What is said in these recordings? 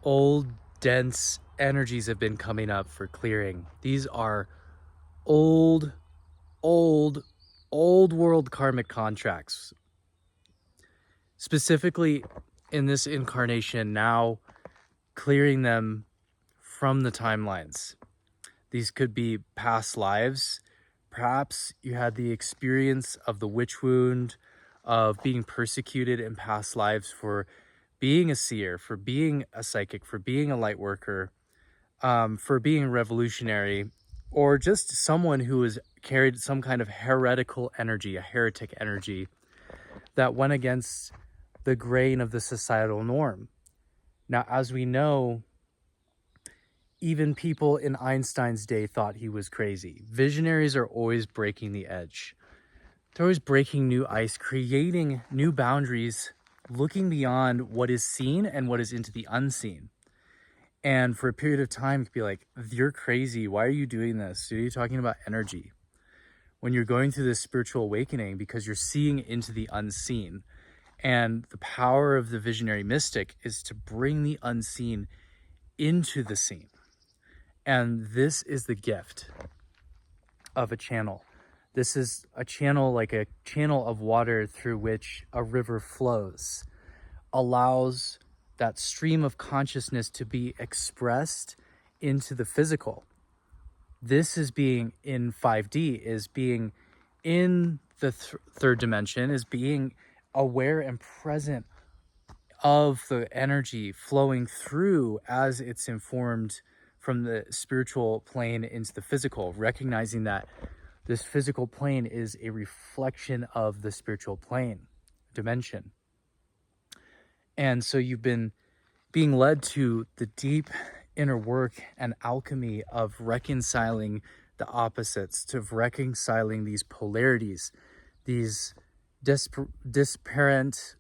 old, dense energies have been coming up for clearing. These are old, old, old world karmic contracts. Specifically in this incarnation, now clearing them from the timelines. These could be past lives. Perhaps you had the experience of the witch wound, of being persecuted in past lives for being a seer, for being a psychic, for being a light worker, for being revolutionary, or just someone who has carried some kind of heretical energy, a heretic energy that went against the grain of the societal norm. Now, as we know, even people in Einstein's day thought he was crazy. Visionaries are always breaking the edge. They're always breaking new ice, creating new boundaries, looking beyond what is seen and what is into the unseen. And for a period of time, it could be like, you're crazy. Why are you doing this? Are you talking about energy? When you're going through this spiritual awakening, because you're seeing into the unseen. And the power of the visionary mystic is to bring the unseen into the seen. And this is the gift of a channel. This is a channel, like a channel of water through which a river flows, allows that stream of consciousness to be expressed into the physical. This is being in 5D, is being in the third dimension, is being aware and present of the energy flowing through as it's informed from the spiritual plane into the physical, recognizing that this physical plane is a reflection of the spiritual plane, dimension. And so you've been being led to the deep inner work and alchemy of reconciling the opposites, to reconciling these polarities, these disparate,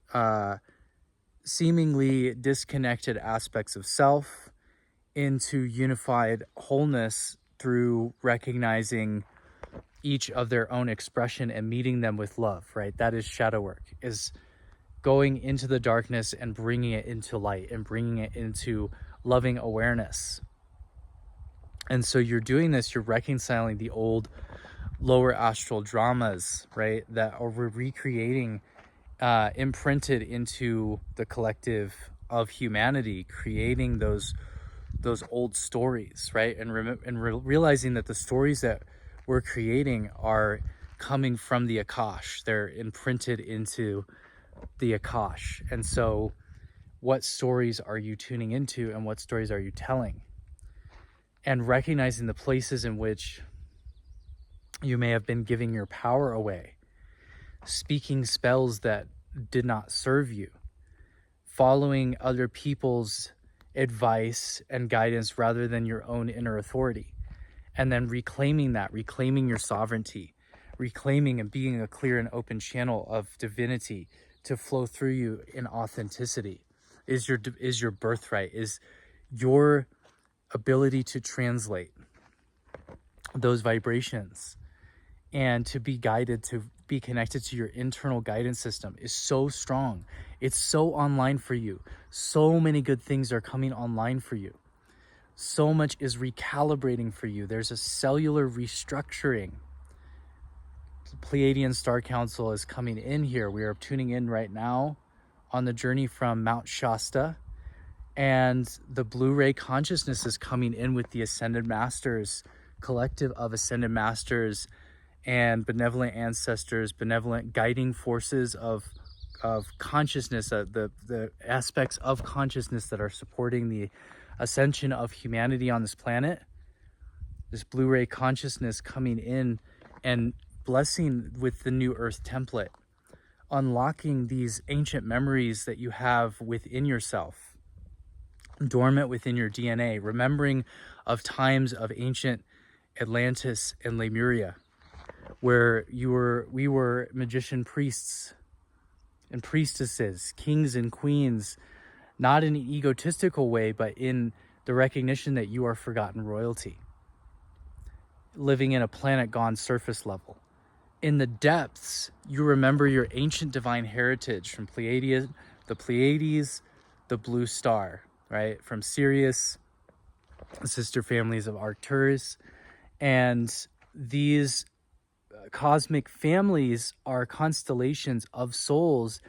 seemingly disconnected aspects of self, into unified wholeness through recognizing each of their own expression and meeting them with love, right? That is shadow work, is going into the darkness and bringing it into light and bringing it into loving awareness. And so you're doing this, you're reconciling the old lower astral dramas, right? That are recreating, imprinted into the collective of humanity, creating those old stories, right? And realizing that the stories that we're creating are coming from the Akash. They're imprinted into the Akash. And so what stories are you tuning into and what stories are you telling? And recognizing the places in which you may have been giving your power away, speaking spells that did not serve you, following other people's advice and guidance rather than your own inner authority, and then reclaiming your sovereignty, reclaiming and being a clear and open channel of divinity to flow through you in authenticity is your birthright, is your ability to translate those vibrations and to be guided, to be connected to your internal guidance system is so strong. It's so online for you. So many good things are coming online for you. So much is recalibrating for you. There's a cellular restructuring. The Pleiadian Star Council is coming in here. We are tuning in right now on the journey from Mount Shasta, and the Blu-ray consciousness is coming in with the Ascended Masters, collective of Ascended Masters and benevolent ancestors, benevolent guiding forces of consciousness, the aspects of consciousness that are supporting the ascension of humanity on this planet. This Blu-ray consciousness coming in and blessing with the new earth template, unlocking these ancient memories that you have within yourself, dormant within your DNA, remembering of times of ancient Atlantis and Lemuria, where we were magician priests and priestesses, kings and queens, not in an egotistical way, but in the recognition that you are forgotten royalty, living in a planet gone surface level. In the depths, you remember your ancient divine heritage from the Pleiades, the blue star, right? From Sirius, sister families of Arcturus. And these cosmic families are constellations of souls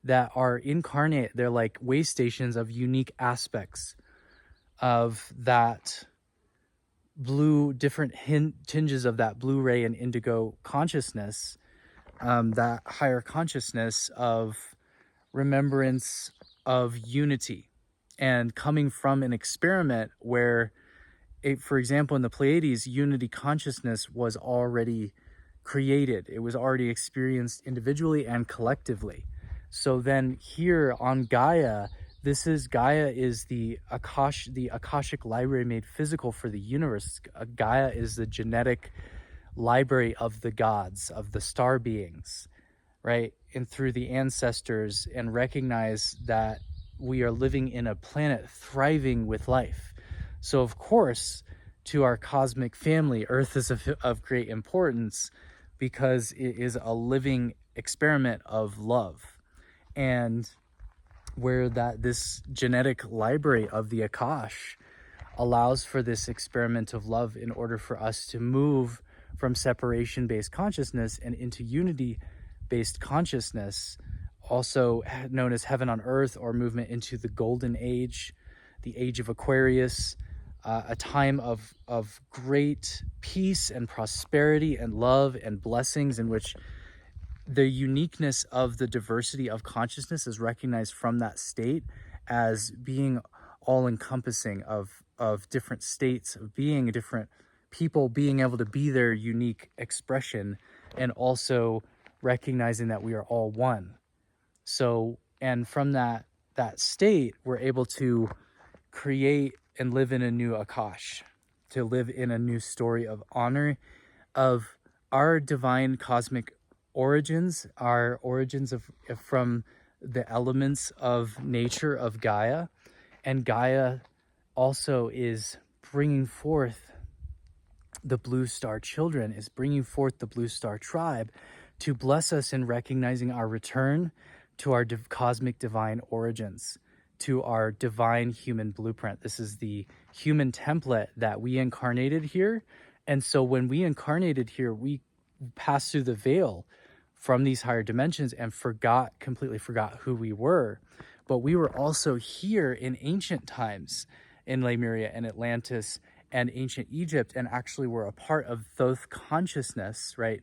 that are incarnate. They're like way stations of unique aspects of that blue, different tinges of that blue ray and indigo consciousness, that higher consciousness of remembrance of unity, and coming from an experiment where, for example, in the Pleiades, unity consciousness was already created. It was already experienced individually and collectively. So then here on Gaia, Gaia is the akashic library made physical for the universe. Gaia is the genetic library of the gods, of the star beings, right? And through the ancestors, and recognize that we are living in a planet thriving with life. So of course, to our cosmic family, Earth is of great importance because it is a living experiment of love. And where this genetic library of the Akash allows for this experiment of love in order for us to move from separation-based consciousness and into unity-based consciousness, also known as heaven on earth, or movement into the golden age, the age of Aquarius, a time of great peace and prosperity and love and blessings, in which the uniqueness of the diversity of consciousness is recognized from that state as being all-encompassing of different states of being, different people being able to be their unique expression, and also recognizing that we are all one. So, and from that state, we're able to create and live in a new Akash, to live in a new story of honor of our divine cosmic origins, our origins from the elements of nature of Gaia. And Gaia also is bringing forth the blue star children, is bringing forth the blue star tribe to bless us in recognizing our return to our cosmic divine origins, to our divine human blueprint. This is the human template that we incarnated here. And so when we incarnated here, we passed through the veil from these higher dimensions and completely forgot who we were. But we were also here in ancient times, in Lemuria and Atlantis and ancient Egypt, and actually were a part of Thoth consciousness, right?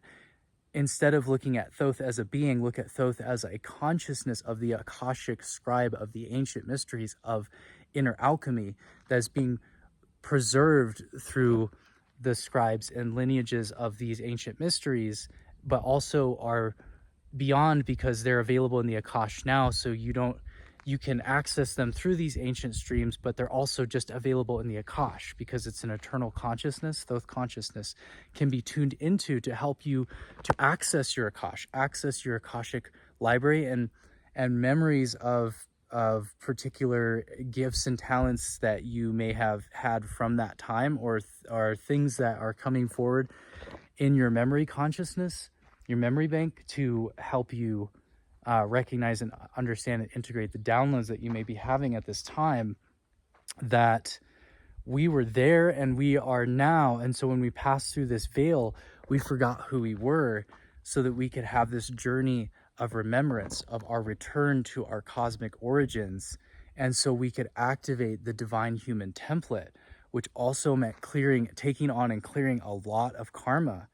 Instead of looking at Thoth as a being, look at Thoth as a consciousness of the Akashic scribe of the ancient mysteries of inner alchemy that is being preserved through the scribes and lineages of these ancient mysteries, but also are beyond because they're available in the Akash now. So you can access them through these ancient streams, but they're also just available in the Akash because it's an eternal consciousness. Thoth consciousness can be tuned into to help you to access your Akash, access your Akashic library and memories of particular gifts and talents that you may have had from that time, or things that are coming forward in your memory consciousness, your memory bank, to help you recognize and understand and integrate the downloads that you may be having at this time, that we were there and we are now. And so when we passed through this veil, we forgot who we were, so that we could have this journey of remembrance of our return to our cosmic origins. And so we could activate the divine human template, which also meant taking on and clearing a lot of karma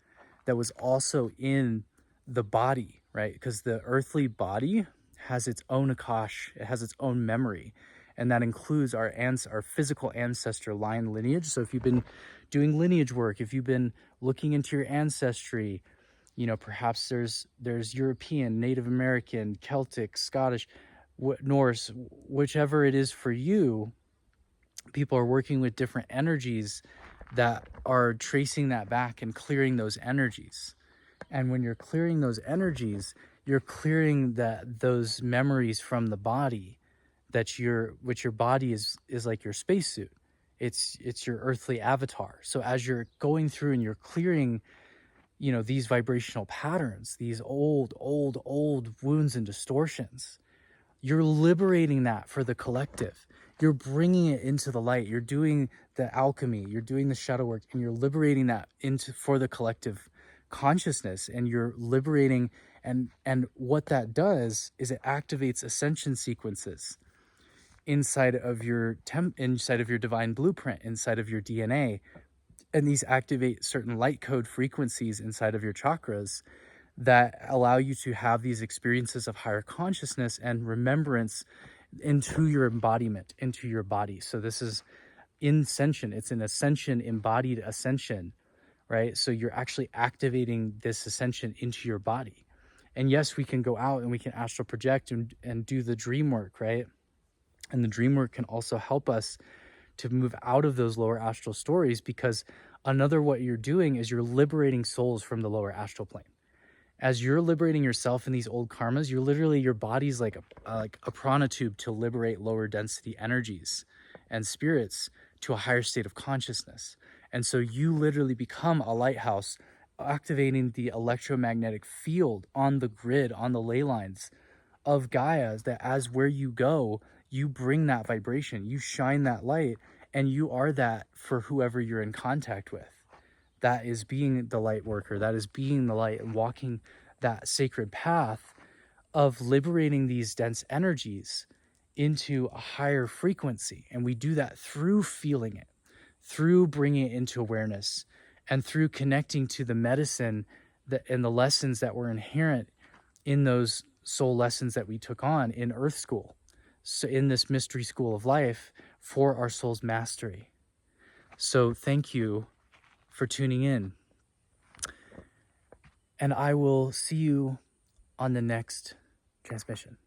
that was also in the body, right? Because the earthly body has its own Akash, it has its own memory, and that includes our physical ancestor line lineage. So if you've been doing lineage work, if you've been looking into your ancestry, perhaps there's European, Native American, Celtic, Scottish, Norse, whichever it is for you, people are working with different energies that are tracing that back and clearing those energies. And when you're clearing those energies, you're clearing those memories from the body, which your body is like your spacesuit. It's your earthly avatar. So as you're going through and you're clearing, these vibrational patterns, these old wounds and distortions, you're liberating that for the collective. you're bringing it into the light. You're doing the alchemy, you're doing the shadow work, and you're liberating that into for the collective consciousness, and you're liberating. And what that does is it activates ascension sequences inside of your inside of your divine blueprint, inside of your DNA. And these activate certain light code frequencies inside of your chakras that allow you to have these experiences of higher consciousness and remembrance into your embodiment, into your body. So this is Ascension. It's an ascension, embodied ascension, right? So you're actually activating this ascension into your body. And yes, we can go out and we can astral project and do the dream work, right? And the dream work can also help us to move out of those lower astral stories, because what you're doing is you're liberating souls from the lower astral plane. As you're liberating yourself in these old karmas, you're literally, your body's like a prana tube to liberate lower density energies and spirits to a higher state of consciousness. And so you literally become a lighthouse, activating the electromagnetic field on the grid, on the ley lines of Gaia, that as where you go, you bring that vibration, you shine that light, and you are that for whoever you're in contact with. That is being the light worker, that is being the light and walking that sacred path of liberating these dense energies into a higher frequency. And we do that through feeling it, through bringing it into awareness, and through connecting to the medicine and the lessons that were inherent in those soul lessons that we took on in Earth School. So in this mystery school of life for our soul's mastery. So thank you for tuning in. And I will see you on the next transmission.